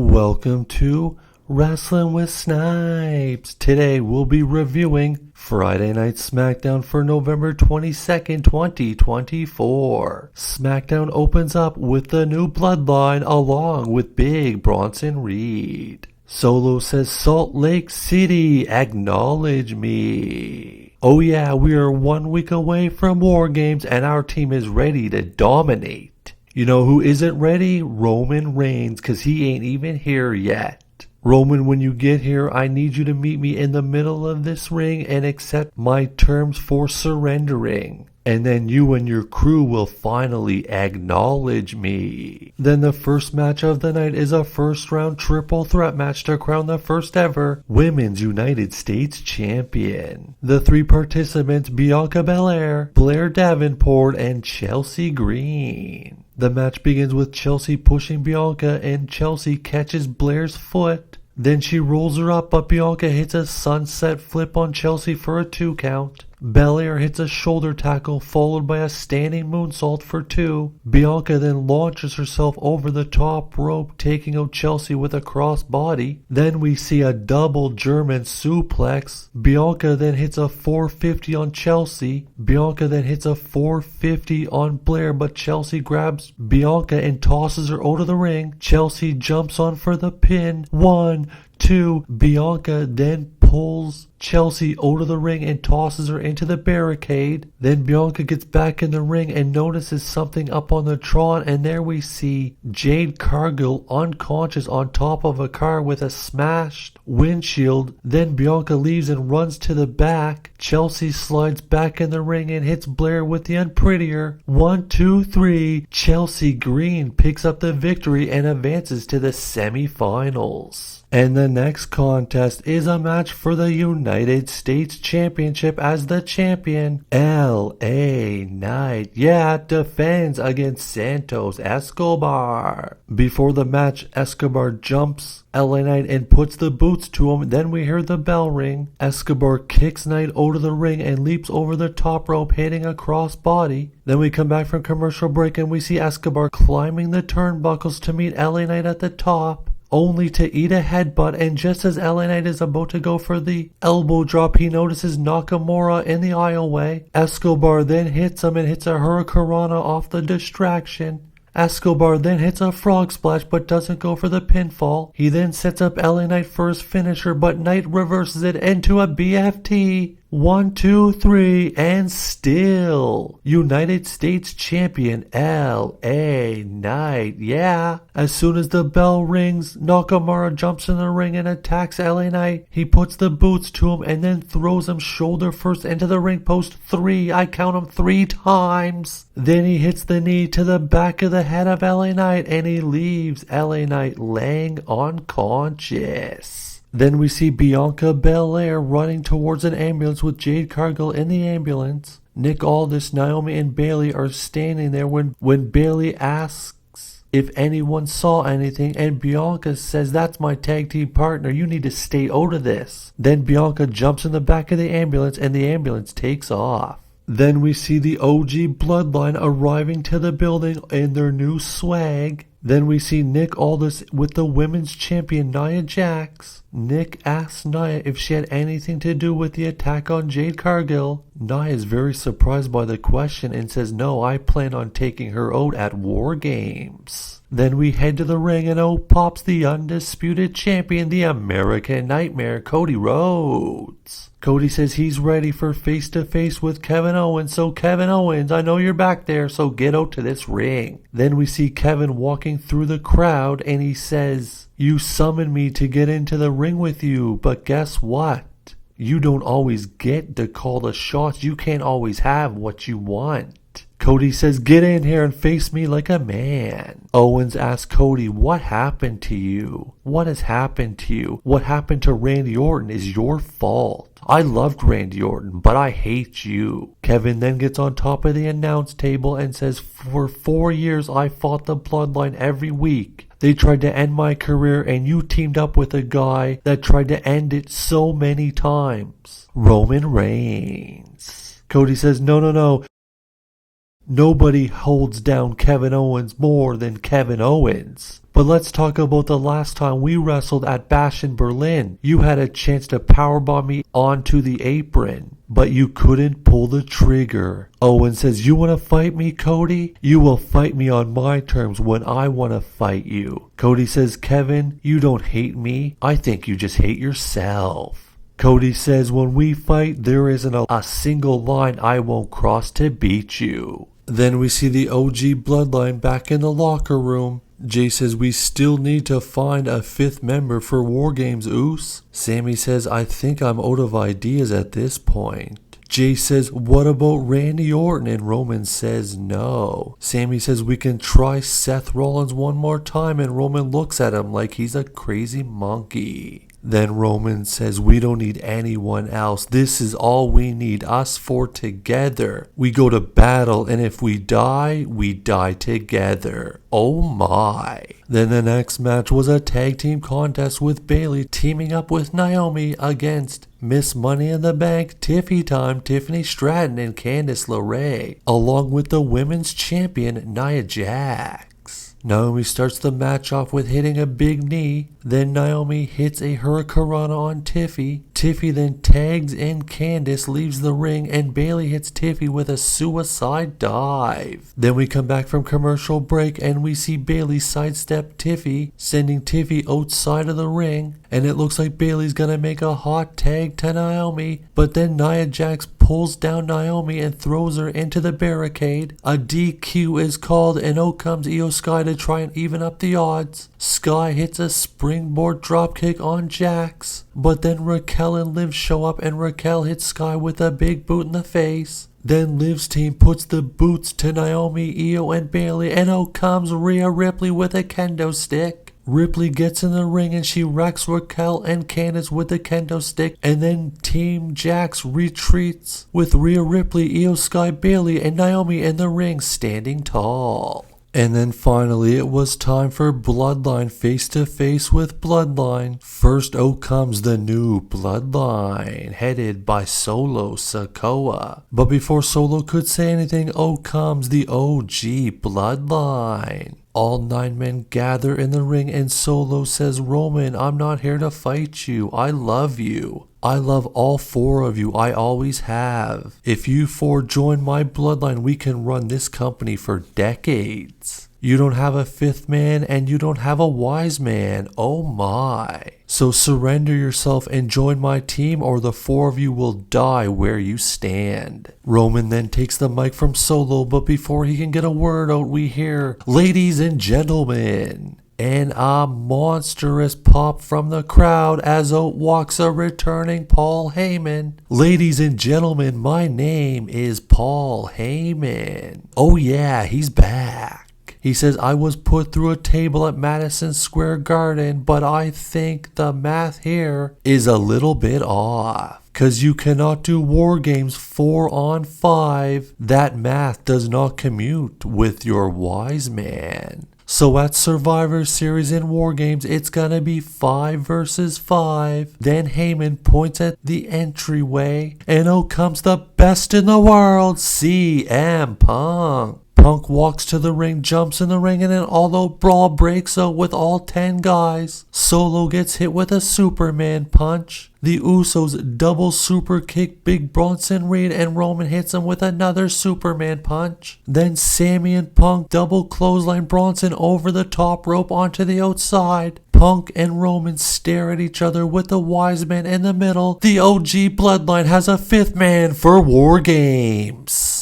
Welcome to Wrestling with Snipes. Today we'll be reviewing Friday Night SmackDown for November 22nd, 2024. SmackDown opens up with the new Bloodline along with Big Bronson Reed. Solo says, Salt Lake City, acknowledge me. Oh yeah, we are 1 week away from War Games and our team is ready to dominate. You know who isn't ready? Roman Reigns, cause he ain't even here yet. Roman, when you get here, I need you to meet me in the middle of this ring and accept my terms for surrendering. And then you and your crew will finally acknowledge me. Then the first match of the night is a first round triple threat match to crown the first ever Women's United States Champion. The three participants, Bianca Belair, Blair Davenport, and Chelsea Green. The match begins with Chelsea pushing Bianca and Chelsea catches Blair's foot. Then she rolls her up, but Bianca hits a sunset flip on Chelsea for a 2 count. Belair hits a shoulder tackle followed by a standing moonsault for 2. Bianca then launches herself over the top rope, taking out Chelsea with a crossbody. Then we see a double German suplex. Bianca then hits a 450 on Chelsea. Bianca then hits a 450 on Blair, but Chelsea grabs Bianca and tosses her out of the ring. Chelsea jumps on for the pin. 1, 2. Bianca then pulls Chelsea out of the ring and tosses her into the barricade. Then Bianca gets back in the ring and notices something up on the Tron, and there we see Jade Cargill unconscious on top of a car with a smashed windshield. Then Bianca leaves and runs to the back. Chelsea slides back in the ring and hits Blair with the unprettier. 1, 2, 3. Chelsea Green picks up the victory and advances to the semifinals. And the next contest is a match for the United States Championship as the champion, LA Knight, defends against Santos Escobar. Before the match, Escobar jumps LA Knight and puts the boots to him. Then we hear the bell ring. Escobar kicks Knight out of the ring and leaps over the top rope, hitting a crossbody. Then we come back from commercial break and we see Escobar climbing the turnbuckles to meet LA Knight at the top, only to eat a headbutt, and just as LA Knight is about to go for the elbow drop, he notices Nakamura in the aisleway. Escobar then hits him and hits a hurricanrana off the distraction. Escobar then hits a frog splash but doesn't go for the pinfall. He then sets up LA Knight for his finisher, but Knight reverses it into a BFT. 1, 2, 3, and still United States Champion LA Knight. As soon as the bell rings, Nakamura jumps in the ring and attacks LA Knight. He puts the boots to him and then throws him shoulder first into the ring post 3. I count him 3 times. Then he hits the knee to the back of the head of LA Knight and he leaves LA Knight laying unconscious. Then we see Bianca Belair running towards an ambulance with Jade Cargill in the ambulance. Nick Aldis, Naomi, and Bayley are standing there when Bayley asks if anyone saw anything, and Bianca says, "That's my tag team partner, you need to stay out of this." Then Bianca jumps in the back of the ambulance and the ambulance takes off. Then we see the OG Bloodline arriving to the building in their new swag. Then we see Nick Aldis with the women's champion Nia Jax. Nick asks Nia if she had anything to do with the attack on Jade Cargill. Nia is very surprised by the question and says, "No, I plan on taking her out at War Games." Then we head to the ring and out pops the undisputed champion, the American Nightmare, Cody Rhodes. Cody says he's ready for face-to-face with Kevin Owens, so Kevin Owens, I know you're back there, so get out to this ring. Then we see Kevin walking through the crowd and he says, "You summoned me to get into the ring with you, but guess what? You don't always get to call the shots. You can't always have what you want." Cody says, "Get in here and face me like a man." Owens asks Cody, "What happened to you? What has happened to you? What happened to Randy Orton is your fault. I loved Randy Orton, but I hate you." Kevin then gets on top of the announce table and says, "For 4 years I fought the Bloodline every week. They tried to end my career and you teamed up with a guy that tried to end it so many times. Roman Reigns." Cody says, No. Nobody holds down Kevin Owens more than Kevin Owens. But let's talk about the last time we wrestled at Bash in Berlin. You had a chance to powerbomb me onto the apron, but you couldn't pull the trigger. Owens says, you want to fight me, Cody? You will fight me on my terms when I want to fight you. Cody says, Kevin, you don't hate me. I think you just hate yourself. Cody says, when we fight, there isn't a single line I won't cross to beat you. Then we see the OG Bloodline back in the locker room. Jay says, we still need to find a fifth member for War Games, Oos. Sammy says, I think I'm out of ideas at this point. Jay says, what about Randy Orton? And Roman says no. Sammy says, we can try Seth Rollins one more time, and Roman looks at him like he's a crazy monkey. Then Roman says, we don't need anyone else. This is all we need, us four together. We go to battle, and if we die together. Oh my. Then the next match was a tag team contest with Bayley teaming up with Naomi against Miss Money in the Bank, Tiffany Stratton, and Candice LeRae, along with the women's champion Nia Jax. Naomi starts the match off with hitting a big knee. Then Naomi hits a hurricanrana on Tiffy. Tiffy then tags in Candice, leaves the ring, and Bayley hits Tiffy with a suicide dive. Then we come back from commercial break and we see Bayley sidestep Tiffy, sending Tiffy outside of the ring. And it looks like Bayley's gonna make a hot tag to Naomi, but then Nia Jax pulls down Naomi and throws her into the barricade. A DQ is called, and out comes Io Sky to try and even up the odds. Sky hits a springboard dropkick on Jax, but then Raquel and Liv show up and Raquel hits Sky with a big boot in the face. Then Liv's team puts the boots to Naomi, Io, and Bayley, and out comes Rhea Ripley with a kendo stick. Ripley gets in the ring and she wrecks Raquel and Candice with the kendo stick, and then Team Jax retreats with Rhea Ripley, Io Sky, Bayley, and Naomi in the ring standing tall. And then finally it was time for Bloodline face to face with Bloodline. First out comes the new Bloodline, headed by Solo Sikoa. But before Solo could say anything, out comes the OG Bloodline. All 9 men gather in the ring and Solo says, Roman, I'm not here to fight you. I love you. I love all 4 of you. I always have. If you 4 join my bloodline, we can run this company for decades. You don't have a 5th man and you don't have a Wiseman. Oh my. So surrender yourself and join my team, or the 4 of you will die where you stand. Roman then takes the mic from Solo, but before he can get a word out, we hear, ladies and gentlemen. And a monstrous pop from the crowd as out walks a returning Paul Heyman. Ladies and gentlemen, my name is Paul Heyman. Oh yeah, he's back. He says, I was put through a table at Madison Square Garden, but I think the math here is a little bit off. Cause you cannot do War Games 4-on-5. That math does not commute with your Wiseman. So at Survivor Series in War Games, it's gonna be 5 versus 5. Then Heyman points at the entryway, and out comes the best in the world, CM Punk. Punk walks to the ring, jumps in the ring, and an all-out brawl breaks out with all 10 guys. Solo gets hit with a Superman punch. The Usos double super kick Big Bronson Reed, and Roman hits him with another Superman punch. Then Sammy and Punk double clothesline Bronson over the top rope onto the outside. Punk and Roman stare at each other with the Wiseman in the middle. The OG Bloodline has a 5th man for War Games.